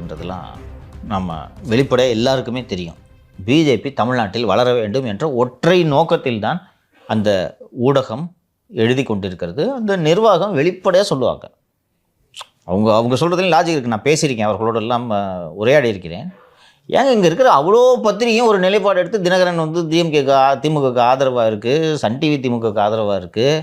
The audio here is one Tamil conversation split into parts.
கிடையாதுன்றதுலாம் நம்ம வெளிப்படையாக எல்லாருக்குமே தெரியும். பிஜேபி தமிழ்நாட்டில் வளர வேண்டும் என்ற ஒற்றை நோக்கத்தில் தான் அந்த ஊடகம் எழுதி கொண்டிருக்கிறது. அந்த நிர்வாகம் வெளிப்படையாக சொல்லுவாங்க. அவங்க சொல்கிறதுலையும் லாஜிக் இருக்குது. நான் பேசியிருக்கேன், அவர்களோட எல்லாம் உரையாடி இருக்கிறேன். ஏங்க இங்கே இருக்கிற அவ்வளோ பத்திரிகையும் ஒரு நிலைப்பாடு எடுத்து தினகரன் வந்து திமுகவுக்கு ஆதரவாக இருக்குது, சன் டிவி திமுகவுக்கு ஆதரவாக இருக்குது,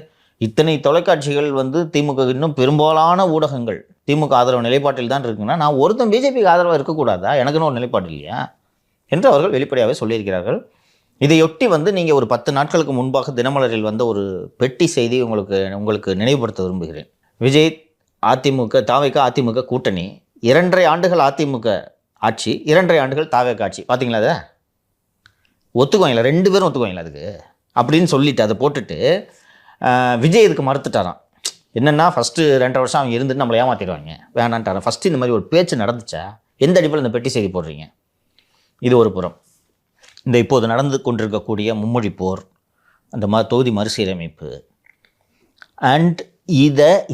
இத்தனை தொலைக்காட்சிகள் வந்து திமுக, இன்னும் பெரும்பாலான ஊடகங்கள் திமுக ஆதரவு நிலைப்பாட்டில் தான் இருக்குன்னா நான் ஒருத்தன் பிஜேபிக்கு ஆதரவாக இருக்கக்கூடாதா, எனக்குன்னு ஒரு நிலைப்பாடு இல்லையா என்று அவர்கள் வெளிப்படையாகவே சொல்லியிருக்கிறார்கள். இதையொட்டி வந்து நீங்கள் ஒரு 10 நாட்களுக்கு முன்பாக தினமலரில் வந்த ஒரு பெட்டி செய்தி உங்களுக்கு நினைவுபடுத்த விரும்புகிறேன். விஜய் அதிமுக அதிமுக கூட்டணி 2.5 ஆண்டுகள் அதிமுக ஆட்சி, 2.5 ஆண்டுகள் தாவேக ஆட்சி. பார்த்தீங்களா? அதை ஒத்துக்குவாங்களா? 2 பேரும் ஒத்துக்குவாங்களா அதுக்கு அப்படின்னு சொல்லிட்டு அதை போட்டுட்டு விஜய் இதுக்கு மறுத்துட்டாராம். என்னென்னா ஃபஸ்ட்டு 2.5 வருஷம் அவங்க இருந்துட்டு நம்மளை ஏமாற்றிடுவாங்க, வேணான்ட்டாரான். ஃபஸ்ட்டு இந்த மாதிரி ஒரு பேச்சு நடந்துச்சா? எந்த அடிப்படையில் இந்த பெட்டி செய்தி போடுறீங்க? இது ஒரு புறம். இந்த இப்போது நடந்து கொண்டிருக்கக்கூடிய மும்மொழி போர், அந்த தொகுதி மறுசீரமைப்பு அண்ட்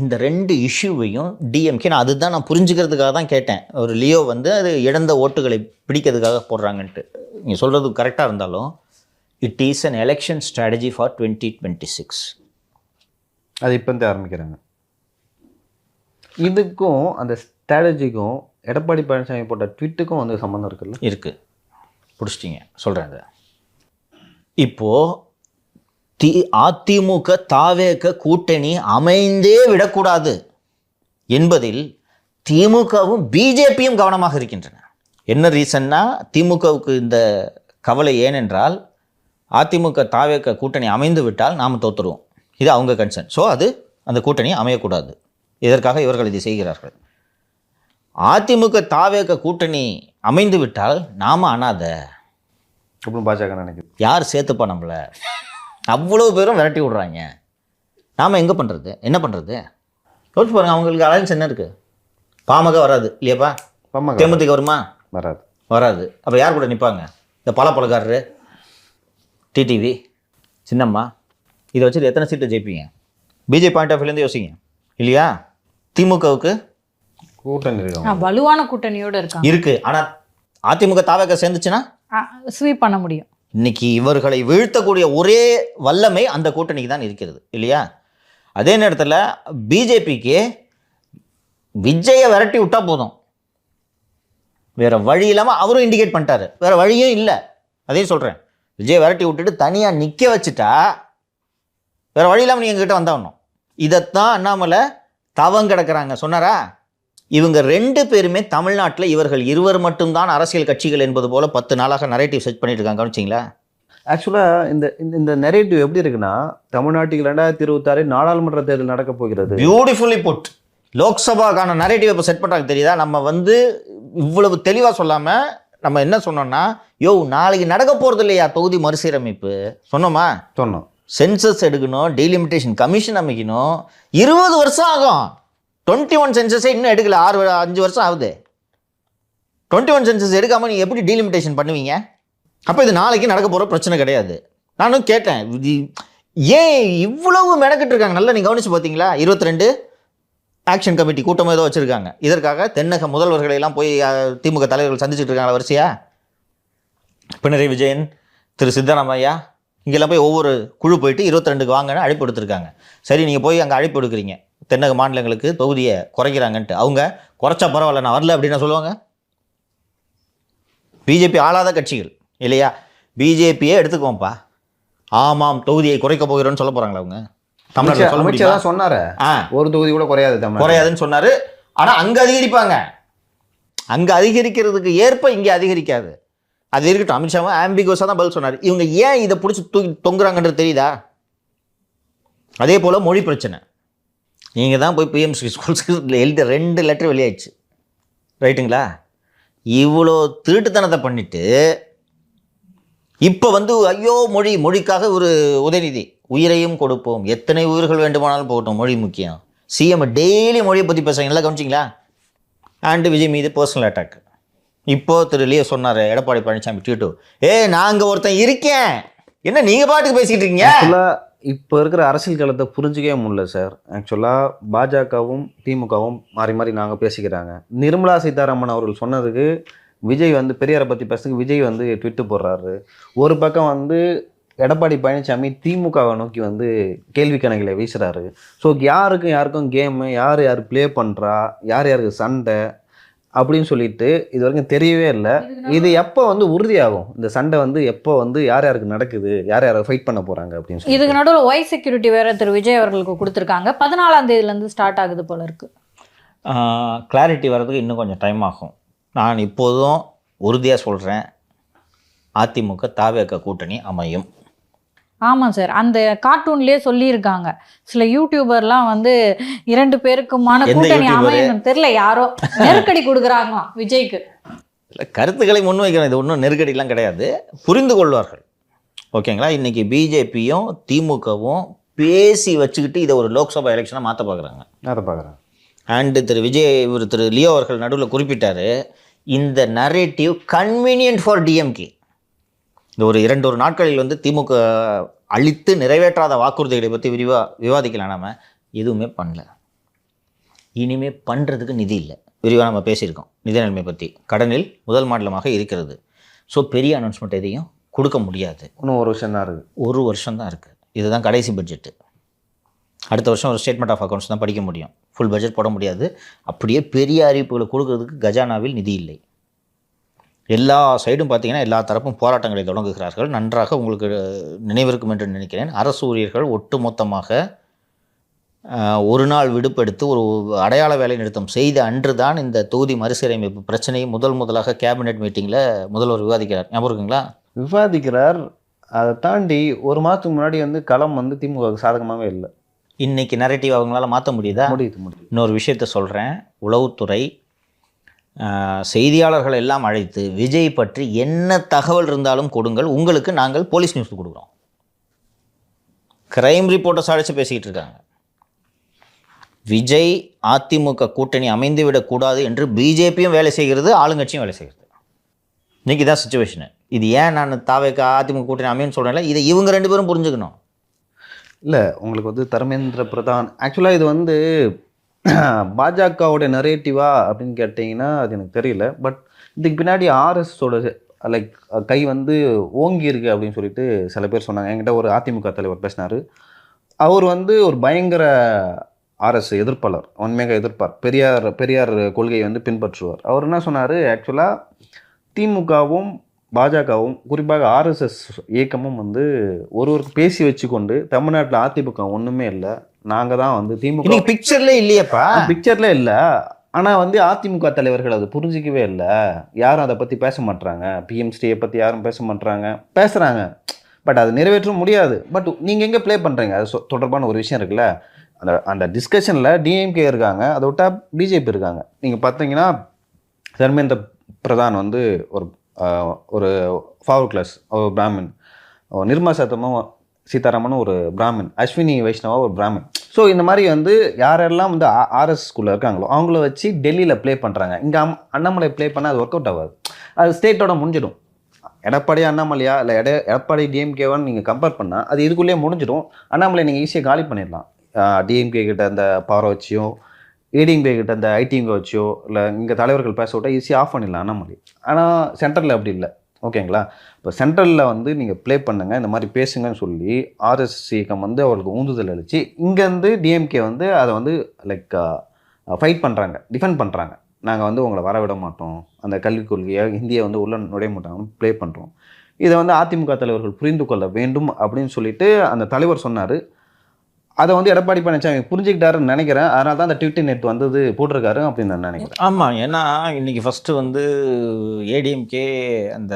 இந்த 2 இஷ்யூவையும் டிஎம்கே, நான் அதுதான் நான் புரிஞ்சுக்கிறதுக்காக தான் கேட்டேன். ஒரு லியோ வந்து அது இழந்த ஓட்டுகளை பிடிக்கிறதுக்காக போடுறாங்கன்ட்டு. நீங்கள் சொல்கிறது கரெக்டாக இருந்தாலும் it is an election strategy for 2026. அது இப்போ வந்து ஆரம்பிக்கிறாங்க. இதுக்கும் அந்த ஸ்ட்ராட்டஜிக்கும் எடப்பாடி பழனிசாமி போட்ட ட்வீட்டுக்கும் வந்து சம்மந்தம் இருக்குல்ல? இருக்குது. பிடிச்சிட்டிங்க, சொல்கிறேன். அதை இப்போது அதிமுக தாவேக கூட்டணி அமைந்தே விடக்கூடாது என்பதில் திமுகவும் பிஜேபியும் கவனமாக இருக்கின்றன. என்ன ரீசன்னா, திமுகவுக்கு இந்த கவலை ஏனென்றால் அதிமுக தாவேக கூட்டணி அமைந்து விட்டால் நாம் தோற்றுருவோம். இது அவங்க கன்சர்ன். ஸோ அந்த கூட்டணி அமையக்கூடாது. இதற்காக இவர்கள் இதை செய்கிறார்கள். அதிமுக தாவேக கூட்டணி அமைந்து விட்டால் நாம் அனாத அப்படின்னு பாஜக நினைக்குது. யார் சேர்த்துப்பா நம்மளை? அவ்வளோ பேரும் விரட்டி விடுறாங்க. நாம் எங்கே பண்ணுறது, என்ன பண்ணுறது? யோசிச்சு பாருங்கள். அவங்களுக்கு அலைன்ஸ் என்ன இருக்குது? பாமக வராது இல்லையாப்பா? தேமுதிக வருமா? வராது. அப்போ யார் கூட நிற்பாங்க? இந்த பழக்காரரு, டிடிவி, சின்னம்மா. இதை வச்சுட்டு எத்தனை சீட்டு ஜெயிப்பீங்க? பிஜேபி பாயிண்ட் ஆஃப் வியூலேருந்து யோசிங்க இல்லையா? திமுகவுக்கு கூட்டணி இருக்கு, வலுவான கூட்டணியோடு இருக்கு. ஆனால் அதிமுக தாவேக சேர்ந்துச்சுன்னா ஸ்வீப் பண்ண முடியும். இன்னைக்கு இவர்களை வீழ்த்தக்கூடிய ஒரே வல்லமை அந்த கூட்டணிக்கு தான் இருக்கிறது இல்லையா? அதே நேரத்தில் பிஜேபிக்கு விஜயை விரட்டி விட்டா போதும், வேற வழி இல்லாமல் அவரும் இண்டிகேட் பண்ணிட்டாரு, வேற வழியும் இல்லை. அதையும் சொல்கிறேன், விஜயை விரட்டி விட்டுட்டு தனியாக நிற்க வச்சுட்டா வேற வழி இல்லாமல் நீங்கள் எங்ககிட்ட வந்தாகணும். இதைத்தான் அண்ணாமலை தவம் கிடக்கிறாங்க சொன்னாரா? இவங்க 2 பேருமே தமிழ்நாட்டில் இவர்கள் இருவர் மட்டும்தான் அரசியல் கட்சிகள் என்பது போல 10 நாளாக நரேட்டிவ் செட் பண்ணிட்டு இருக்காங்க. கவனிச்சிங்களா? ஆக்சுவலாக இந்த நரேட்டிவ் எப்படி இருக்குன்னா, தமிழ்நாட்டுக்கு 2026 நாடாளுமன்ற தேர்தல் நடக்க போகிறது. Beautifully put. லோக்சபாக்கான நரேட்டிவ் இப்போ செட் பண்ணுறாங்க தெரியுதா? நம்ம வந்து இவ்வளவு தெளிவாக சொல்லாமல் நம்ம என்ன சொன்னோம்னா, நாளைக்கு நடக்க போகிறது இல்லையா தொகுதி மறுசீரமைப்பு சொன்னோமா? சொன்னோம். சென்சஸ் எடுக்கணும், டீலிமிட்டேஷன் கமிஷன் அமைக்கணும், 20 வருஷம் ஆகும். 21 சென்சஸே இன்னும் எடுக்கல, 5 வருஷம் ஆகுது. 21 சென்சஸ் எடுக்காமல் நீங்கள் எப்படி டீலிமிட்டேஷன் பண்ணுவீங்க? அப்போ இது நாளைக்கு நடக்க போகிற பிரச்சனை கிடையாது. நானும் கேட்டேன், ஏன் இவ்வளவு மெனக்கிட்டு இருக்காங்க? நல்லா நீங்கள் கவனிச்சு பார்த்தீங்களா? 22 ஆக்ஷன் கமிட்டி கூட்டம் ஏதோ வச்சுருக்காங்க. இதற்காக தென்னக முதல்வர்களெல்லாம் போய் திமுக தலைவர்கள் சந்திச்சுட்டு இருக்காங்க வரிசையா. பினராயி விஜயன், திரு சித்தராமையா, இங்கெல்லாம் போய் ஒவ்வொரு குழு போயிட்டு 22க்கு வாங்கன்னு அழைப்பு எடுத்திருக்காங்க. சரி, நீங்கள் போய் அங்கே அழைப்பு எடுக்கிறீங்க, தென்னக மாநிலங்களுக்கு தொகுதியை குறைக்கிறாங்கன்ட்டு. அவங்க குறைச்சா பரவாயில்ல, நான் வரல அப்படின்னு சொல்லுவாங்க. பிஜேபி ஆளாத கட்சிகள் இல்லையா? பிஜேபியே எடுத்துக்குவோம்ப்பா, ஆமாம் தொகுதியை குறைக்க போகிறோன்னு சொல்ல போகிறாங்களா? அவங்க தமிழ்நாடு சொன்னாரு ஒரு தொகுதி கூட குறையாதுன்னு சொன்னார். ஆனால் அங்கே அதிகரிப்பாங்க. அங்கே அதிகரிக்கிறதுக்கு ஏற்ப இங்கே அதிகரிக்காது. அது இருக்கட்டும். அமித்ஷாவும் ஆம்பிகோஸாக தான் பதில் சொன்னார். இவங்க ஏன் இதை பிடிச்சி தொங்குறாங்கன்றது தெரியுதா? அதே போல் மொழி பிரச்சனை. நீங்கள் தான் போய் பிஎம்சி ஸ்கூல்ஸ்க்கு எழுத 2 லெட்டர் வெளியாயிடுச்சு, ரைட்டுங்களா? இவ்வளோ திருட்டுத்தனத்தை பண்ணிவிட்டு இப்போ வந்து ஐயோ மொழிக்காக ஒரு உதயநிதி, உயிரையும் கொடுப்போம், எத்தனை உயிர்கள் வேண்டுமானாலும் போகட்டும், மொழி முக்கியம். சிஎம் டெய்லி மொழியை பற்றி பேசுகிறாங்க, நல்லா கவனிச்சிங்களா? அண்டு விஜய் மீது பர்சனல் அட்டாக். இப்போது திரு லியோ சொன்னார், எடப்பாடி பழனிசாமி ட்வீட்டு, நாங்கள் ஒருத்தன் இருக்கேன், என்ன நீங்கள் பாட்டுக்கு பேசிக்கிட்டு இருக்கீங்க? இப்போ இருக்கிற அரசியல் களத்தை புரிஞ்சிக்கவே முடியல சார். ஆக்சுவலாக பாஜகவும் திமுகவும் மாறி மாறி நாங்கள் பேசிக்கிறாங்க. நிர்மலா சீதாராமன் அவர்கள் சொன்னதுக்கு விஜய் வந்து பெரியாரை பற்றி பேசுறதுக்கு விஜய் வந்து ட்விட்டு போடுறாரு. ஒரு பக்கம் வந்து எடப்பாடி பழனிசாமி திமுகவை நோக்கி வந்து கேள்வி கணக்கில் வீசுறாரு. ஸோ யாருக்கும் கேமு, யார் யார் ப்ளே பண்ணுறா, யார் யாருக்கு சண்டை அப்படின்னு சொல்லிட்டு இது வரைக்கும் தெரியவே இல்லை. இது எப்போ வந்து உறுதியாகும்? இந்த சண்டை வந்து எப்போ வந்து யார் யாருக்கு நடக்குது, யார் யாரை ஃபைட் பண்ண போகிறாங்க அப்படின்னு சொல்லி. இதுக்கு நடுவில் ஒய் செக்யூரிட்டி வேற திரு விஜய் அவர்களுக்கு கொடுத்துருக்காங்க. 14ஆம் தேதியிலேருந்து ஸ்டார்ட் ஆகுது போல இருக்கு. கிளாரிட்டி வர்றதுக்கு இன்னும் கொஞ்சம் டைம் ஆகும். நான் இப்போதும் உறுதியாக சொல்கிறேன், அதிமுக தாவேக கூட்டணி அமையும். ஆமாம் சார், அந்த கார்ட்டூன்லேயே சொல்லியிருக்காங்க. சில யூடியூபர்லாம் வந்து 2 பேருக்குமான எந்த கூட்டணி யூடியூபரு? அமையணும் தெரியல, யாரோ நெருக்கடி கொடுக்குறாங்களாம் விஜய்க்கு. இல்லை, கருத்துக்களை முன்வைக்கிறோம். இது ஒன்றும் நெருக்கடிலாம் கிடையாது, புரிந்து கொள்வார்கள். ஓகேங்களா? இன்றைக்கி பிஜேபியும் திமுகவும் பேசி வச்சுக்கிட்டு இதை ஒரு லோக்சபா எலெக்ஷனாக மாற்ற பார்க்குறாங்க. அதை பார்க்குறேன். அண்டு திரு லியோ அவர்கள் நடுவில் குறிப்பிட்டார், இந்த நரேட்டிவ் கன்வீனியன்ட் ஃபார் டிஎம்கே. இந்த ஒரு 2 நாட்களில் வந்து திமுக அளித்து நிறைவேற்றாத வாக்குறுதிகளை பற்றி விவாதிக்கலாம். நாம எதுவுமே பண்ணல, இனிமேல் பண்ணுறதுக்கு நிதி இல்லை. விரிவாக நம்ம பேசியிருக்கோம் நிதி நிலைமை பற்றி. கடனில் முதல் மாநிலமாக இருக்கிறது. ஸோ பெரிய அனௌன்ஸ்மெண்ட் எதையும் கொடுக்க முடியாது. இன்னும் ஒரு வருஷம் தான் இருக்குது. ஒரு வருஷம் தான் இருக்குது. இதுதான் கடைசி பட்ஜெட்டு. அடுத்த வருஷம் ஒரு ஸ்டேட்மெண்ட் ஆஃப் அக்கௌண்ட்ஸ் தான் படிக்க முடியும். ஃபுல் பட்ஜெட் போட முடியாது. அப்படியே பெரிய அறிவிப்புகளை கொடுக்கறதுக்கு கஜானாவில் நிதி இல்லை. எல்லா சைடும் பார்த்தீங்கன்னா எல்லா தரப்பும் போராட்டங்களை தொடங்குகிறார்கள். நன்றாக உங்களுக்கு நினைவிருக்கும் என்று நினைக்கிறேன். அரசு ஊழியர்கள் ஒட்டுமொத்தமாக ஒரு நாள் விடுப்பெடுத்து ஒரு அடையாள வேலை நிறுத்தம் செய்த அன்று தான் இந்த தொகுதி மறுசீரமைப்பு பிரச்சனையை முதலாக கேபினெட் மீட்டிங்கில் முதல்வர் விவாதிக்கிறார். ஞாபகம் இருக்குங்களா? விவாதிக்கிறார். அதை தாண்டி ஒரு மாதத்துக்கு முன்னாடி வந்து களம் வந்து திமுகவுக்கு சாதகமாகவே இல்லை. இன்றைக்கி நரேட்டிவ் அவங்களால மாற்ற முடியுதா? முடியுது. இன்னொரு விஷயத்த சொல்கிறேன். உளவுத்துறை செய்தியாளர்கள் எல்லாம் அழைத்து விஜய் பற்றி என்ன தகவல் இருந்தாலும் கொடுங்கள், உங்களுக்கு நாங்கள் போலீஸ் நியூஸ் கொடுக்குறோம். கிரைம் ரிப்போர்ட்டர்ஸ் அழைச்சி பேசிக்கிட்டு இருக்காங்க. விஜய் அதிமுக கூட்டணி அமைந்து விடக்கூடாது என்று பிஜேபியும் வேலை செய்கிறது, ஆளுங்கட்சியும் வேலை செய்கிறது. இன்றைக்கி தான் சுச்சுவேஷனு. இது ஏன் நான் தாவேக அதிமுக கூட்டணி அமைன்னு சொல்கிறேன்ல, இதை இவங்க 2 பேரும் புரிஞ்சுக்கணும். இல்லை, உங்களுக்கு வந்து தர்மேந்திர பிரதான் ஆக்சுவலாக இது வந்து பாஜகவோட நரேட்டிவா அப்படின்னு கேட்டிங்கன்னா அது எனக்கு தெரியல. பட் இதுக்கு பின்னாடி ஆர்எஸோட லைக் கை வந்து ஓங்கி இருக்கு அப்படின்னு சொல்லிட்டு சில பேர் சொன்னாங்க. என்கிட்ட ஒரு அதிமுக தலைவர் பேசினார். அவர் வந்து ஒரு பயங்கர ஆர்எஸ் எதிர்ப்பாளர், உண்மையாக எதிர்ப்பார், பெரியார் கொள்கையை வந்து பின்பற்றுவார். அவர் என்ன சொன்னார், ஆக்சுவலாக திமுகவும் பாஜகவும் குறிப்பாக ஆர்எஸ்எஸ் இயக்கமும் வந்து ஒருவருக்கு பேசி வச்சுக்கொண்டு தமிழ்நாட்டில் அதிமுக ஒன்றுமே இல்லை, நாங்கள் தான் வந்து திமுக பிக்சர்லேயே இல்லையப்பா, பிக்சர்ல இல்லை. ஆனால் வந்து அதிமுக தலைவர்கள் அது புரிஞ்சிக்கவே இல்லை. யாரும் அதை பற்றி பேச மாட்டுறாங்க. பிஎம்ஸ்டியை பற்றி யாரும் பேச மாட்டுறாங்க, பேசுகிறாங்க, பட் அது நிறைவேற்ற முடியாது. பட் நீங்கள் எங்கே ப்ளே பண்ணுறீங்க? அது தொடர்பான ஒரு விஷயம் இருக்குல்ல. அந்த டிஸ்கஷனில் டிஎம்கே இருக்காங்க, அதை விட்டால் பிஜேபி இருக்காங்க. நீங்கள் பார்த்தீங்கன்னா தர்மேந்திர பிரதான் வந்து ஒரு ஃபார்வர்ட் கிளாஸ் ஒரு பிராமின், நிர்மலா சீதாராமனும் ஒரு பிராமின், அஸ்வினி வைஷ்ணவா ஒரு பிராமின். ஸோ இந்த மாதிரி வந்து யாரெல்லாம் வந்து ஆர்எஸ்குள்ளே இருக்காங்களோ அவங்கள வச்சு டெல்லியில் ப்ளே பண்ணுறாங்க. இங்கே அண்ணாமலை ப்ளே பண்ணால் அது ஒர்க் அவுட் ஆகாது, அது ஸ்டேட்டோட முடிஞ்சிடும். எடப்பாடி அண்ணாமலையா இல்லை எடப்பாடி டிஎம்கேவான்னு நீங்கள் கம்பேர் பண்ணால் அது இதுக்குள்ளேயே முடிஞ்சிடும். அண்ணாமலை நீங்கள் ஈஸியாக காலி பண்ணிடலாம். டிஎம்கே கிட்ட அந்த பவரை வச்சியோ, ஏடிஎம்கே கிட்ட அந்த ஐடிஎம்கே வச்சியோ, இல்லை இங்கே தலைவர்கள் பேச விட்டால் ஈஸியாக ஆஃப் பண்ணிடலாம் அண்ணாமலை. ஆனால் சென்ட்ரலில் அப்படி இல்லை. ஓகேங்களா? இப்போ சென்ட்ரலில் வந்து நீங்கள் ப்ளே பண்ணுங்கள், இந்த மாதிரி பேசுங்கன்னு சொல்லி ஆர்எஸ் இயக்கம் வந்து அவர்களுக்கு ஊந்துதல் அளித்து இங்கேருந்து டிஎம்கே வந்து அதை வந்து லைக் ஃபைட் பண்ணுறாங்க, டிஃபெண்ட் பண்ணுறாங்க. நாங்கள் வந்து உங்களை வரவிட மாட்டோம், அந்த கல்விக் கொள்கையை ஹிந்தியை வந்து உள்ள நுழைய மாட்டாங்கன்னு ப்ளே பண்ணுறோம். இதை வந்து அதிமுக தலைவர்கள் புரிந்து கொள்ள வேண்டும் அப்படின்னு சொல்லிட்டு அந்த தலைவர் சொன்னார். அதை வந்து எடப்பாடி பழனிசாமி புரிஞ்சுக்கிட்டாருன்னு நினைக்கிறேன். அதனால தான் அந்த ட்விட்டர் நெட் வந்தது போட்டிருக்காரு அப்படின்னு நான் நினைக்கிறேன். ஆமாம், ஏன்னா இன்றைக்கி ஃபஸ்ட்டு வந்து ஏடிஎம்கே அந்த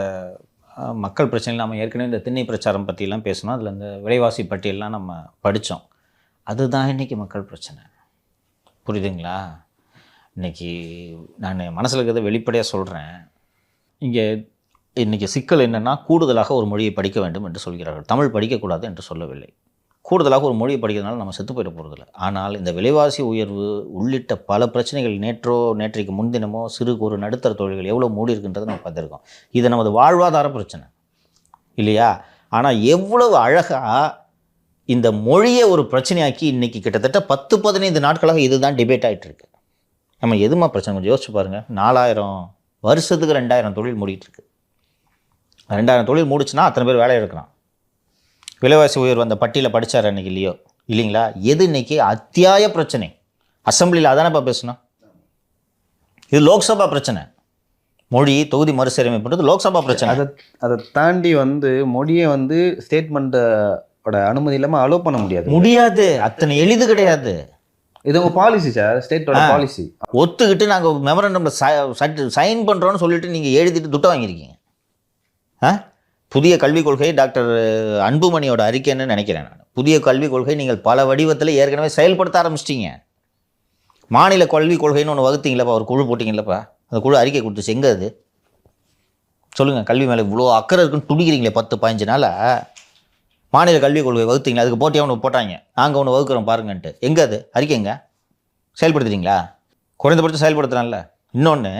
மக்கள் பிரச்சனை நம்ம ஏற்கனவே இந்த திண்ணை பிரச்சாரம் பற்றிலாம் பேசணும். அதில் இந்த விலைவாசி பட்டியலாம் நம்ம படித்தோம். அதுதான் இன்றைக்கி மக்கள் பிரச்சனை. புரியுதுங்களா? இன்றைக்கி நான் மனசில் இருக்கிறத வெளிப்படையாக சொல்கிறேன். இன்றைக்கி சிக்கல் என்னென்னா, கூடுதலாக ஒரு மொழியை படிக்க வேண்டும் என்று சொல்கிறார்கள். தமிழ் படிக்கக்கூடாது என்று சொல்லவில்லை. கூடுதலாக ஒரு மொழியை படிக்கிறதுனால நம்ம செத்து போயிட போகிறதில்ல. ஆனால் இந்த விலைவாசி உயர்வு உள்ளிட்ட பல பிரச்சனைகள் நேற்றைக்கு முன்தினமோ சிறு குறு நடுத்தர தொழில்கள் எவ்வளோ மூடி இருக்குன்றதை நம்ம பார்த்துருக்கோம். இது நமது வாழ்வாதார பிரச்சனை இல்லையா? ஆனால் எவ்வளவு அழகாக இந்த மொழியை ஒரு பிரச்சனையாக்கி இன்னைக்கு கிட்டத்தட்ட 10-15 நாட்களாக இதுதான் டிபேட் ஆகிட்டு இருக்கு. நம்ம எதுமா பிரச்சனை கொஞ்சம் யோசிச்சு பாருங்கள். 4000 வருஷத்துக்கு 2000 தொழில் மூடிட்டு இருக்கு. 2000 தொழில் மூடிச்சுன்னா அத்தனை பேர் வேலை எடுக்கலாம். விலைவாசி உயர்வு அந்த பட்டியலில் படித்தார் அன்றைக்கி இல்லைங்களா? எது இன்னைக்கு அத்தியாய பிரச்சனை? அசம்பிளியில் அதானப்பா பேசணும். இது லோக்சபா பிரச்சனை. மொழி தொகுதி மறுசீரமைப்புன்றது லோக்சபா பிரச்சனை. அதை தாண்டி மொழியை ஸ்டேட்மெண்ட்டோட அனுமதி இல்லாமல் அலோவ் பண்ண முடியாது. அத்தனை எளிது கிடையாது. இது உங்கள் பாலிசி சார், ஸ்டேட்டோட பாலிசி. ஒத்துக்கிட்டு நாங்கள் மெமரண்டமில் சைன் பண்ணுறோன்னு சொல்லிட்டு நீங்கள் எழுதிட்டு துட்டை வாங்கியிருக்கீங்க. புதிய கல்விக் கொள்கை டாக்டர் அன்புமணியோட அறிக்கைன்னு நினைக்கிறேன் நான். புதிய கல்விக் கொள்கை நீங்கள் பல வடிவத்தில் ஏற்கனவே செயல்படுத்த ஆரம்பிச்சிட்டிங்க. மாநில கல்விக் கொள்கைன்னு ஒன்று வகுத்தீங்களப்பா, ஒரு குழு போட்டிங்களப்பா, அந்த குழு அறிக்கை கொடுத்துச்சு. எங்கே அது சொல்லுங்கள். கல்வி மேலே இவ்வளோ அக்கறை இருக்குன்னு துடிக்கிறீங்களே 10-15 நாளாக. மாநில கல்விக் கொள்கை வகுத்தீங்களா? அதுக்கு போட்டியாக ஒன்று போட்டாங்க, நாங்கள் ஒன்று வகுக்கிறோம் பாருங்கன்ட்டு. எங்கே அது அறிக்கை? எங்கே செயல்படுத்துறீங்களா? குறைந்தபட்சம் செயல்படுத்துகிறான்ல. இன்னொன்று,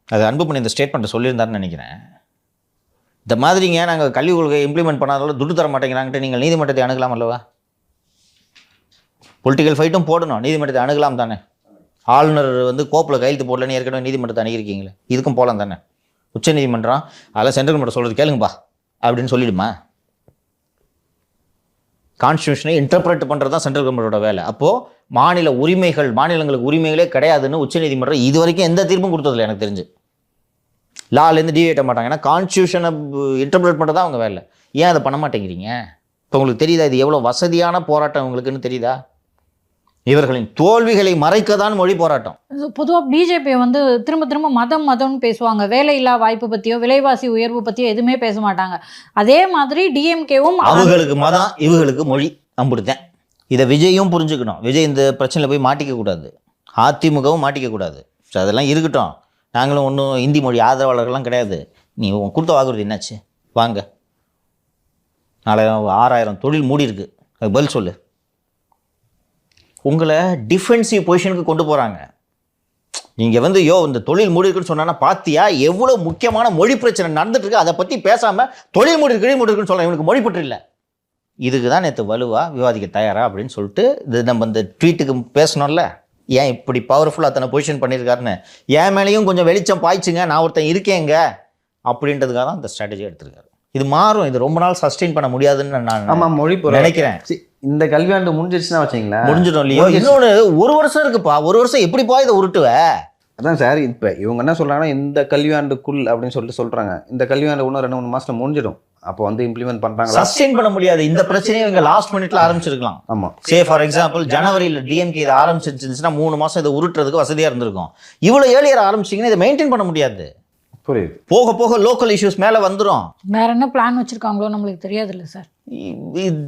அது அன்புமணி இந்த ஸ்டேட்மெண்ட்டை சொல்லியிருந்தாருன்னு நினைக்கிறேன். இந்த மாதிரிங்க நாங்கள் கல்விக் கொள்கையை இம்ப்ளிமெண்ட் பண்ணாதால துட்டு தர மாட்டேங்கிறாங்கன்ட்டு நீங்கள் நீதிமன்றத்தை அணுகலாம் அல்லவா? பொலிட்டிக்கல் ஃபைட்டும் போடணும், நீதிமன்றத்தை அணுகலாம் தானே. ஆளுநர் கோப்பில் கையெழுத்து போடலன்னு ஏற்கனவே நீதிமன்றத்தை அணுகிருக்கீங்களே, இதுக்கும் போகலாம் தானே. உச்ச நீதிமன்றம் அதெல்லாம் சென்ட்ரல் கவர்மெண்ட் சொல்கிறது கேளுங்கப்பா அப்படின்னு சொல்லிடுமா? கான்ஸ்டியூஷனை இன்டர்பிரட் பண்ணுறது தான் சென்ட்ரல் கவர்மெண்ட்டோட வேலை. அப்போது மாநில உரிமைகள், மாநிலங்களுக்கு உரிமைகளே கிடையாதுன்னு உச்சநீதிமன்றம் இது வரைக்கும் எந்த தீர்ப்பும் கொடுத்ததில்லை எனக்கு தெரிஞ்சு. லாலேருந்து டிவியேட்ட மாட்டாங்க. ஏன்னா கான்ஸ்டியூஷனை இன்டர்பிரட் பண்ணுறது தான் அவங்க வேலை. ஏன் அதை பண்ண மாட்டேங்கிறீங்க? இப்போ உங்களுக்கு தெரியுதா இது எவ்வளோ வசதியான போராட்டம் உங்களுக்குன்னு தெரியுதா? இவர்களின் தோல்விகளை மறைக்க தான் மொழி போராட்டம். பொதுவாக பிஜேபி திரும்ப திரும்ப மதம்னு பேசுவாங்க. வேலையில்லா வாய்ப்பு பற்றியோ விலைவாசி உயர்வு பற்றியோ எதுவுமே பேச மாட்டாங்க. அதே மாதிரி டிஎம்கேவும் அவங்களுக்கு மதம், இவங்களுக்கு மொழி. அம்புடுத்தேன். இதை விஜயும் புரிஞ்சுக்கணும். விஜய் இந்த பிரச்சனையில் போய் மாட்டிக்கக்கூடாது, அதிமுகவும் மாட்டிக்கக்கூடாது. அதெல்லாம் இருக்கட்டும். நாங்களும் ஒன்றும் இந்தி மொழி ஆதரவாளர்கள்லாம் கிடையாது. நீ கொடுத்த வாக்குறுதி என்னாச்சு? வாங்க, 6000 தொழில் மூடி இருக்கு, அது பதில் சொல்லு. உங்களை டிஃபென்சிவ் பொசிஷனுக்கு கொண்டு போகிறாங்க. நீங்கள் இந்த தொழில் மூடி இருக்குன்னு சொன்னா பார்த்தியா எவ்வளோ முக்கியமான மொழி பிரச்சனை நடந்துட்டு இருக்கு. அதை பற்றி பேசாமல் தொழில் மூடி இருக்குன்னு சொல்ல இவனுக்கு மொழி பற்று இல்லை. இதுக்கு தான் நேற்று வலுவாக விவாதிக்க தயாரா அப்படின்னு சொல்லிட்டு இது நம்ம இந்த ட்வீட்டுக்கு பேசணும்ல. ஏன் இப்படி பவர்ஃபுல்லாக தன்னை பொசிஷன் பண்ணியிருக்காருன்னு என் மேலேயும் கொஞ்சம் வெளிச்சம் பாய்ச்சுங்க, நான் ஒருத்தன் இருக்கேங்க அப்படின்றதுக்காக தான் இந்த ஸ்ட்ராட்டஜி எடுத்திருக்காரு. இது மாறும், இது ரொம்ப நாள் சஸ்டெயின் பண்ண முடியாதுன்னு நான் மொழி நினைக்கிறேன். இந்த கல்வியாண்டு முடிஞ்சிருச்சுன்னா வச்சிங்களேன், முடிஞ்சிடும் இல்லையோ. இன்னொன்று 1 வருஷம் இருக்குப்பா, 1 வருஷம் எப்படிப்பா இதை உருட்டுவ? அதான் சார், இப்போ இவங்க என்ன சொல்கிறாங்கன்னா இந்த கல்வியாண்டுக்குள் அப்படின்னு சொல்கிறாங்க. இந்த கல்வியாண்டு இன்னும் 2-3 மாதத்தில் முடிஞ்சிடும். அப்போ இம்ப்ளிமெண்ட் பண்ணுறாங்க, சஸ்டெயின் பண்ண முடியாது. இந்த பிரச்சனையை இவங்க லாஸ்ட் மினிட்ல ஆரம்பிச்சிருக்கலாம். ஆமாம், ஃபார் எக்ஸாம்பிள் ஜனவரியில் டிஎம்கே இதை ஆரம்பிச்சிருந்துச்சுன்னா 3 மாதம் இதை உருட்டுறதுக்கு வசதியாக இருந்திருக்கும். இவ்வளோ ஏர்லியர் ஆரம்பிச்சிங்கன்னா இதை மெயின்டைன் பண்ண முடியாது. புரியுது. போக போக லோக்கல் இஷ்யூஸ் மேலே வந்துடும். வேற என்ன பிளான் வச்சிருக்காங்களோ நம்மளுக்கு தெரியாது இல்லை sir.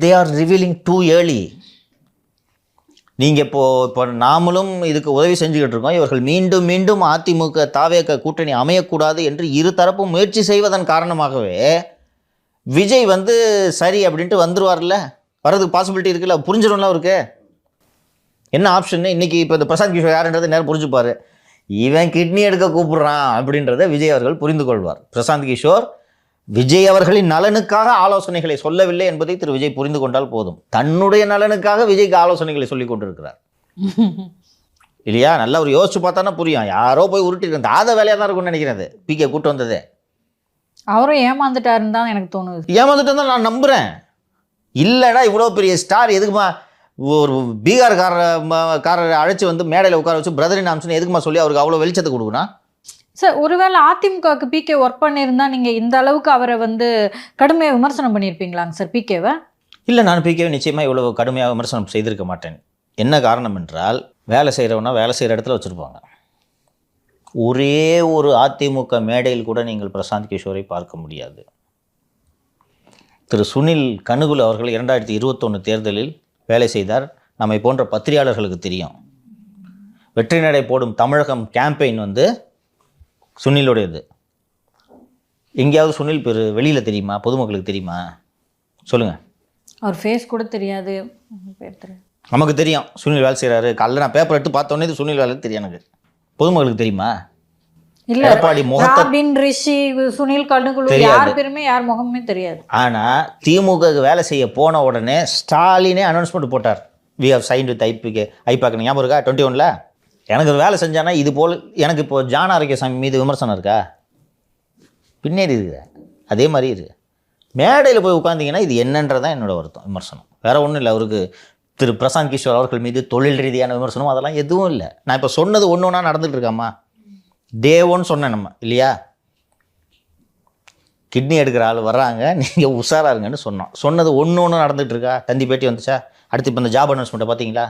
They are revealing too early. நீங்கள் இப்போ நாமளும் இதுக்கு உதவி செஞ்சுக்கிட்டு இருக்கோம். இவர்கள் மீண்டும் மீண்டும் அதிமுக தாவேக கூட்டணி அமையக்கூடாது என்று இருதரப்பும் முயற்சி செய்வதன் காரணமாகவே விஜய் சரி அப்படின்ட்டு வந்துருவார்ல, வர்றதுக்கு பாசிபிலிட்டி இருக்குல்ல, புரிஞ்சிடும்ல அவருக்கு என்ன ஆப்ஷன். இன்னைக்கு இப்போ இந்த பிரசாந்த் கிஷோர் யாருன்றது நேரம் புரிஞ்சுப்பார். இவன் கிட்னி எடுக்க கூப்பிடுறான் அப்படின்றத விஜய் அவர்கள் புரிந்து கொள்வார். பிரசாந்த் கிஷோர் விஜய் அவர்களின் நலனுக்காக ஆலோசனைகளை சொல்லவில்லை என்பதை திரு விஜய் புரிந்து கொண்டால் போதும். தன்னுடைய நலனுக்காக விஜய்க்கு ஆலோசனைகளை சொல்லி கொண்டிருக்கிறார் இல்லையா? நல்லா ஒரு யோசிச்சு பார்த்தானா புரியும். யாரோ போய் உருட்டிருக்க தாத வேலையாக தான் இருக்கும்னு நினைக்கிறது. பிகே கூட்டு வந்ததே அவரும் ஏமாந்துட்டாருன்னு தான் எனக்கு தோணுது. ஏமாந்துட்டு தான் நான் நம்புகிறேன். இல்லைடா இவ்வளோ பெரிய ஸ்டார் எதுக்குமா ஒரு பீகார்காரரை அழைச்சி மேடையில் உட்கார வச்சு பிரதரின் அம்சன் எதுக்குமா சொல்லி அவருக்கு அவ்வளோ வெளிச்சத்தை கொடுக்கணும்? சார், ஒருவேளை அதிமுகவுக்கு பிகே ஒர்க் பண்ணியிருந்தா நீங்கள் இந்த அளவுக்கு அவரை கடுமையாக விமர்சனம் பண்ணியிருப்பீங்களாங்க சார் பிகேவை? இல்லை, நான் பிகேவை நிச்சயமாக இவ்வளோ கடுமையாக விமர்சனம் செய்திருக்க மாட்டேன். என்ன காரணம் என்றால், வேலை செய்கிறவனா வேலை செய்கிற இடத்துல வச்சுருப்பாங்க. ஒரே ஒரு அதிமுக மேடையில் கூட நீங்கள் பிரசாந்த் கிஷோரை பார்க்க முடியாது. திரு சுனில் கனுகுல் அவர்கள் 2021 தேர்தலில் வேலை செய்தார். நம்மை போன்ற பத்திரிகையாளர்களுக்கு தெரியும். வெற்றி நடை போடும் தமிழகம் கேம்பெயின் சுனிலுடையது. எங்கேயாவது சுனில் பேர் வெளியில் தெரியுமா? பொதுமக்களுக்கு தெரியுமா? சொல்லுங்கள். அவர் ஃபேஸ் கூட தெரியாது, பேர் தெரியும். நமக்கு தெரியும் சுனில் வேலை செய்கிறாரு. காலைல நான் பேப்பர் எடுத்து பார்த்தோன்னே இது சுனில் வேலை தெரியும். எனக்கு பொதுமக்களுக்கு தெரியுமா? இல்ல எடப்பாடி முகத்தை ராபின், ரிஷி, சுனில் கடுங்குழு தெரியாது. யார் பேருமே யார் முகமே தெரியாது. ஆனால் திமுக வேலை செய்ய போன உடனே ஸ்டாலினே அனௌன்ஸ்மெண்ட் போட்டார், we have sign with Aibak. ஞாபகம் இருக்கா 21ல்? எனக்கு வேலை செஞ்சானா இது போல் எனக்கு இப்போ ஜான ஆரோக்கியசாமி மீது விமர்சனம் இருக்கா? பின்னாடி இருக்குது. அதே மாதிரி இருக்குது. மேடையில் போய் உட்காந்திங்கன்னா இது என்னன்றதான் என்னோட வருத்தம், விமர்சனம். வேறு ஒன்றும் இல்லை. அவருக்கு திரு பிரசாந்த் கிஷோர் அவர்கள் மீது தொழில் ரீதியான விமர்சனம் அதெல்லாம் எதுவும் இல்லை. நான் இப்போ சொன்னது ஒன்று ஒன்றா நடந்துகிட்டு இருக்காமா? டே 1 சொன்னேன் நம்ம இல்லையா? கிட்னி எடுக்கிற ஆள் வர்றாங்க, நீங்கள் உஷாராக இருங்கன்னு சொன்னது ஒன்று நடந்துகிட்டு இருக்கா? தந்தி பேட்டி வந்துச்சா? அடுத்து இப்போ இந்த ஜாப் அனௌன்ஸ்மெண்ட்டை பார்த்தீங்களா?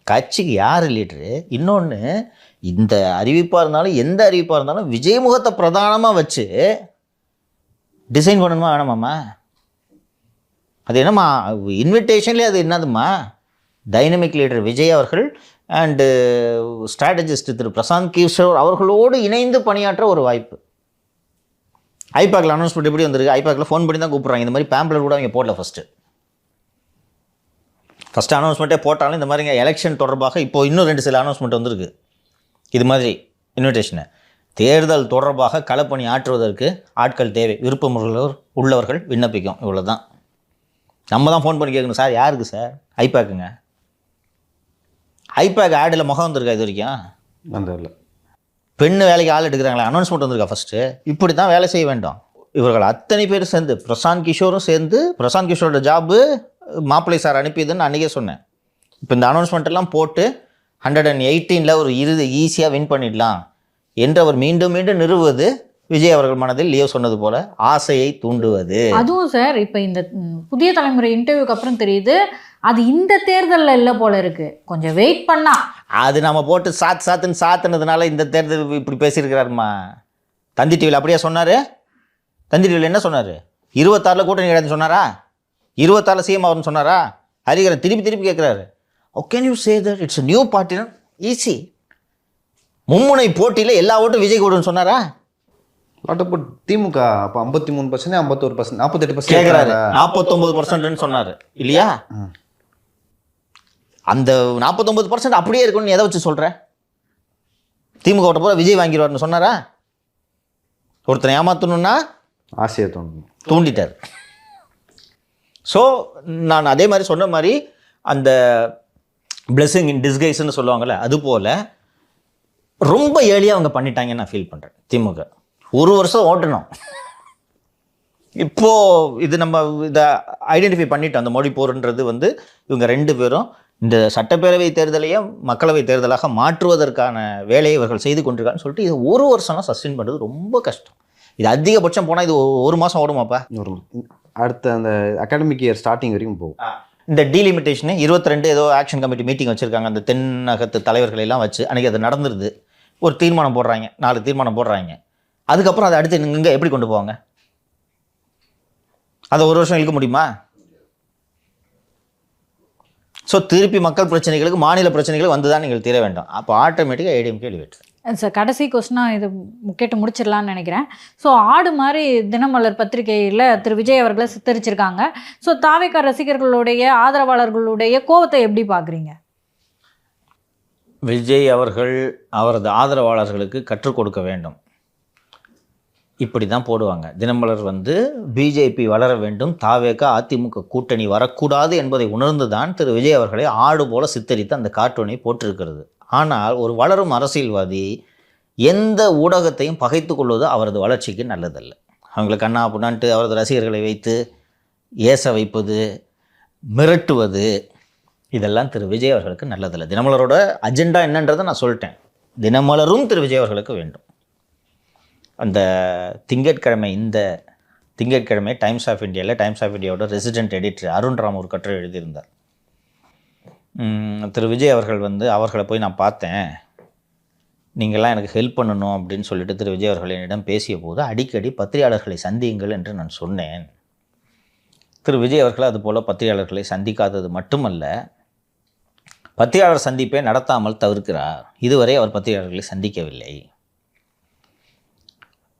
கட்சிக்கு யார் லீட்ரு? இன்னொன்று, இந்த அறிவிப்பாக இருந்தாலும் எந்த அறிவிப்பாக இருந்தாலும் விஜய் முகத்தை பிரதானமாக வச்சு டிசைன் பண்ணணுமா வேணாமாம்மா? அது என்னம்மா இன்விடேஷன்லேயே அது என்னதும்மா? டைனமிக் லீடர் விஜய் அவர்கள் அண்டு ஸ்ட்ராட்டஜிஸ்ட் திரு பிரசாந்த் கிஷோர் அவர்களோடு இணைந்து பணியாற்ற ஒரு வாய்ப்பு. ஐபாக்கில் அனௌன்ஸ்மெண்ட் எப்படி வந்திருக்கு? ஐபாக்கில் ஃபோன் பண்ணி தான் கூப்பிட்றாங்க. இந்த மாதிரி பேம்ப்ளெட் கூட அவங்க போடல. ஃபஸ்ட்டு அனௌன்ஸ்மெண்ட்டே போட்டாலும் இந்த மாதிரிங்க எலெக்ஷன் தொடர்பாக இப்போது இன்னும் 2 சில அனௌன்ஸ்மெண்ட் வந்திருக்கு. இது மாதிரி இன்விடேஷனை தேர்தல் தொடர்பாக களப்பணி ஆற்றுவதற்கு ஆட்கள் தேவை, விருப்பம் உள்ளவர்கள் விண்ணப்பிக்கும். இவ்வளோ தான். நம்ம தான் ஃபோன் பண்ணி கேட்கணும், சார் யாருக்கு சார்? ஐபாக்குங்க. ஐபேக் ஆடில் முகம் வந்திருக்கா இது வரைக்கும்? வந்ததில்லை. பெண்ணு வேலைக்கு ஆள் எடுக்கிறாங்களா? அனௌன்ஸ்மெண்ட் வந்திருக்கா ஃபஸ்ட்டு? இப்படி தான் வேலை செய்ய வேண்டும். இவர்கள் அத்தனை பேர் சேர்ந்து, பிரசாந்த் கிஷோரும் சேர்ந்து, பிரசாந்த் கிஷோரோட ஜாப்பு மாப்பிள்ளை சார் அனுப்பியதுன்னு அன்றைக்கே சொன்னேன். இப்போ இந்த அனௌன்ஸ்மெண்ட் எல்லாம் போட்டு 118ல் ஒரு ஈஸியாக வின் பண்ணிடலாம் என்று அவர் மீண்டும் மீண்டும் நிறுவுவது விஜய் அவர்கள் மனதில் லியோ சொன்னது போல ஆசையை தூண்டுவது. அதுவும் சார் இப்போ இந்த புதிய தலைமுறை இன்டர்வியூக்கு அப்புறம் தெரியுது அது இந்த தேர்தலில் இல்லை போல இருக்கு. கொஞ்சம் வெயிட் பண்ணா அது நம்ம போட்டு சாத்துனதுனால இந்த தேர்தல் இப்படி பேசியிருக்கிறாருமா. தந்தி டிவியில் அப்படியே சொன்னார். தந்தி டிவியில் என்ன சொன்னார்? 26ல் கூட்டணி கிடையாது சொன்னாரா? 26ல் சிஎம் அவர்னு சொன்னாரா? ஹரிகரன் திருப்பி கேட்குறாரு. How can you say that? It's a new party. Easy. மும்முனை போட்டியில் எல்லா ஓட்டும் விஜய் கூடுன்னு சொன்னாரா? வாட்டப்போ திமுக அப்போ 53%, 51%, 48% கேட்குறாரு. 49%ன்னு சொன்னார் இல்லையா? அந்த 49% அப்படியே இருக்குன்னு எதை வச்சு சொல்கிற? திமுக ஓட்ட போல விஜய் வாங்கிடுவார்னு சொன்னாரா? ஒருத்தனை ஏமாற்றணுன்னா ஆசையை தூண்டிட்டார். ஸோ நான் அதே மாதிரி சொன்ன மாதிரி அந்த பிளெஸிங் இன் டிஸ்கைஸ்ன்னு சொல்லுவாங்கள்ல, அதுபோல் ரொம்ப ஏர்லியாக அவங்க பண்ணிட்டாங்கன்னு நான் ஃபீல் பண்ணுறேன். திமுக 1 வருஷம் ஓட்டணும். இப்போது இது நம்ம இதை ஐடென்டிஃபை பண்ணிட்டோம். அந்த மொழி போர்ன்றது இவங்க 2 பேரும் இந்த சட்டப்பேரவை தேர்தலையே மக்களவை தேர்தலாக மாற்றுவதற்கான வேலையை இவர்கள் செய்து கொண்டிருக்கான்னு சொல்லிட்டு இது 1 வருஷம்லாம் சஸ்டெயின் பண்ணுறது ரொம்ப கஷ்டம். இது அதிகபட்சம் போனால் இது 1 மாதம் ஓடுமாப்பா? அடுத்த அந்த அகாடமிக் இயர் ஸ்டார்டிங் வரைக்கும் போகும். இந்த டீலிமிட்டேஷனு 22 ஏதோ ஆக்ஷன் கமிட்டி மீட்டிங் வச்சுருக்காங்க அந்த தென்னகத்து தலைவர்களெல்லாம் வச்சு. அன்றைக்கி அது நடந்துருது. ஒரு தீர்மானம் போடுறாங்க, 4 தீர்மானம் போடுறாங்க. அதுக்கப்புறம் அதை அடுத்து இங்கே எப்படி கொண்டு போவாங்க? அதை 1 வருஷம் இழுக்க முடியுமா? ஸோ திருப்பி மக்கள் பிரச்சனைகளுக்கு மாநில பிரச்சனைகள் வந்து தான் நீங்கள் தீர வேண்டும். அப்போ ஆட்டோமேட்டிக்காக ஏடிஎம்கே வெளியேற்று. சார் கடைசி கொஸ்டினாக இது கேட்டு முடிச்சிடலான்னு நினைக்கிறேன். ஸோ ஆடு மாதிரி தினமலர் பத்திரிகையில் திரு விஜய் அவர்களை சித்தரிச்சிருக்காங்க. ஸோ தாவேகா ரசிகர்களுடைய ஆதரவாளர்களுடைய கோவத்தை எப்படி பார்க்குறீங்க? விஜய் அவர்கள் அவரது ஆதரவாளர்களுக்கு கற்றுக் கொடுக்க வேண்டும். இப்படி தான் போடுவாங்க. தினமலர் பிஜேபி வளர வேண்டும், தாவேகா அதிமுக கூட்டணி வரக்கூடாது என்பதை உணர்ந்து தான் திரு விஜய் அவர்களை ஆடு போல சித்தரித்து அந்த கார்ட்டூனை போட்டிருக்கிறது. ஆனால் ஒரு வளரும் அரசியல்வாதி எந்த ஊடகத்தையும் பகைத்து கொள்வது அவரது வளர்ச்சிக்கு நல்லதல்ல. அவங்களை கண்ணா புண்ணான்ட்டு அவரது ரசிகர்களை வைத்து ஏச வைப்பது, மிரட்டுவது, இதெல்லாம் திரு விஜய் அவர்களுக்கு நல்லதல்ல. தினமலரோட அஜெண்டா என்னன்றதை நான் சொல்லிட்டேன். தினமலரும் திரு விஜய் அவர்களுக்கு வேண்டும். அந்த இந்த திங்கட்கிழமை டைம்ஸ் ஆஃப் இந்தியாவோட ரெசிடென்ட் எடிட்டர் அருண் ராம் ஒரு கட்டுரை எழுதியிருந்தார். திரு விஜய் அவர்கள் அவர்களை போய் நான் பார்த்தேன், நீங்கள்லாம் எனக்கு ஹெல்ப் பண்ணணும் அப்படின்னு சொல்லிட்டு திரு விஜய் அவர்கள் என்னிடம் பேசிய போது அடிக்கடி பத்திரிகையாளர்களை சந்தியுங்கள் என்று நான் சொன்னேன். திரு விஜய் அவர்கள் அதுபோல் பத்திரிகையாளர்களை சந்திக்காதது மட்டுமல்ல, பத்திரிகையாளர் சந்திப்பை நடத்தாமல் தவிர்க்கிறார். இதுவரை அவர் பத்திரிகையாளர்களை சந்திக்கவில்லை.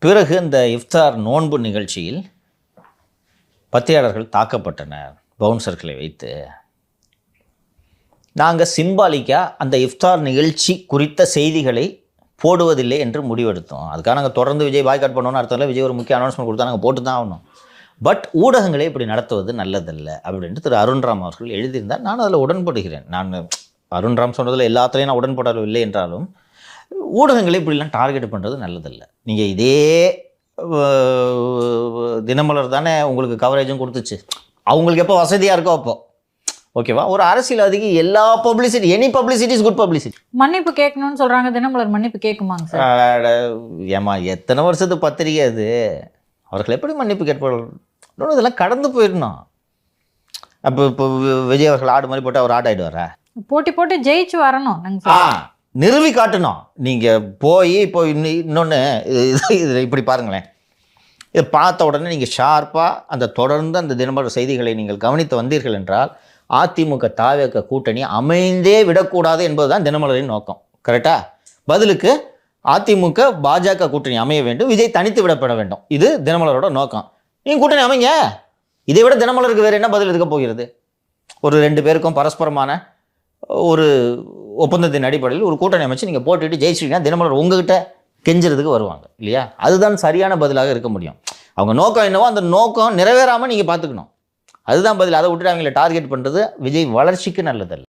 பிறகு இந்த இஃப்தார் நோன்பு நிகழ்ச்சியில் பத்திரிகையாளர்கள் தாக்கப்பட்டனர் பவுன்சர்களை வைத்து. நாங்கள் சிம்பாலிக்காக அந்த இஃப்தார் நிகழ்ச்சி குறித்த செய்திகளை போடுவதில்லை என்று முடிவெடுத்தோம். அதுக்காக நாங்கள் தொடர்ந்து விஜய் பாய்காட் பண்ணோன்னு அர்த்தம் இல்லை. விஜய் ஒரு முக்கிய அனௌன்ஸ்மெண்ட் கொடுத்தா நாங்கள் போட்டு தான் ஆகணும். பட் ஊடகங்களை இப்படி நடத்துவது நல்லதல்ல அப்படின்ட்டு திரு அருண்ராம் அவர்கள் எழுதியிருந்தார். நான் அதில் உடன்படுகிறேன். நான் அருண்ராம் சொன்னதில் எல்லாத்துலேயும் நான் உடன்படவில்லை என்றாலும் ஊடகங்களை இப்படிலாம் டார்கெட் பண்ணுறது நல்லதல்ல. நீங்கள் இதே தினமலர் தானே உங்களுக்கு கவரேஜும் கொடுத்துச்சு. அவங்களுக்கு எப்போ வசதியாக இருக்கோ அப்போ, ஓகேவா? ஒரு அரசியல்வாதிக்கு எல்லா publicity, any publicity is good publicity. மன்னிப்பு கேட்கணும்னு சொல்றாங்க, தினமலர் மன்னிப்பு கேட்குமாங்க சார்? ஏமா எத்தனை வருஷத்து பத்திரிகை அது, அவர்கள் எப்படி மன்னிப்பு கேட்பார்கள்? இதெல்லாம் கடந்து போயிடணும். அப்போ இப்போ விஜய் அவர்கள் ஆடு மாதிரி போட்டு அவர் ஆட் ஆகிடுவாரா? போட்டி போட்டு ஜெயிச்சு வரணும் நாங்க சார். நிறுவி காட்டணும். நீங்கள் போய் இப்போ இன்னொன்று இது இப்படி பாருங்களேன். இதை பார்த்த உடனே நீங்கள் ஷார்ப்பாக அந்த தொடர்ந்து அந்த தினமலர் செய்திகளை நீங்கள் கவனித்து வந்தீர்கள் என்றால் அதிமுக தாவேக கூட்டணி அமைந்தே விடக்கூடாது என்பது தான் தினமலரின் நோக்கம். கரெக்டா? பதிலுக்கு அதிமுக பாஜக கூட்டணி அமைய வேண்டும், விஜய் தனித்து விடப்பட வேண்டும். இது தினமலரோட நோக்கம். நீங்கள் கூட்டணி அமைங்க. இதை விட தினமலருக்கு வேறு என்ன பதில் இருக்க போகிறது? ஒரு 2 பேருக்கும் பரஸ்பரமான ஒரு ஒப்பந்தத்தின் அடிப்படையில் ஒரு கூட்டணி அமைச்சு நீங்கள் போட்டுட்டு ஜெயிச்சிட்டீங்கன்னா தினமலர் உங்ககிட்ட கெஞ்சுறதுக்கு வருவாங்க இல்லையா? அதுதான் சரியான பதிலாக இருக்க முடியும். அவங்க நோக்கம் என்னவோ அந்த நோக்கம் நிறைவேறாமல் நீங்கள் பார்த்துக்கணும். அதுதான் பதில். அதை விட்டுட்டு அவங்கள டார்கெட் பண்ணுறது விஜய் வளர்ச்சிக்கு நல்லதல்ல.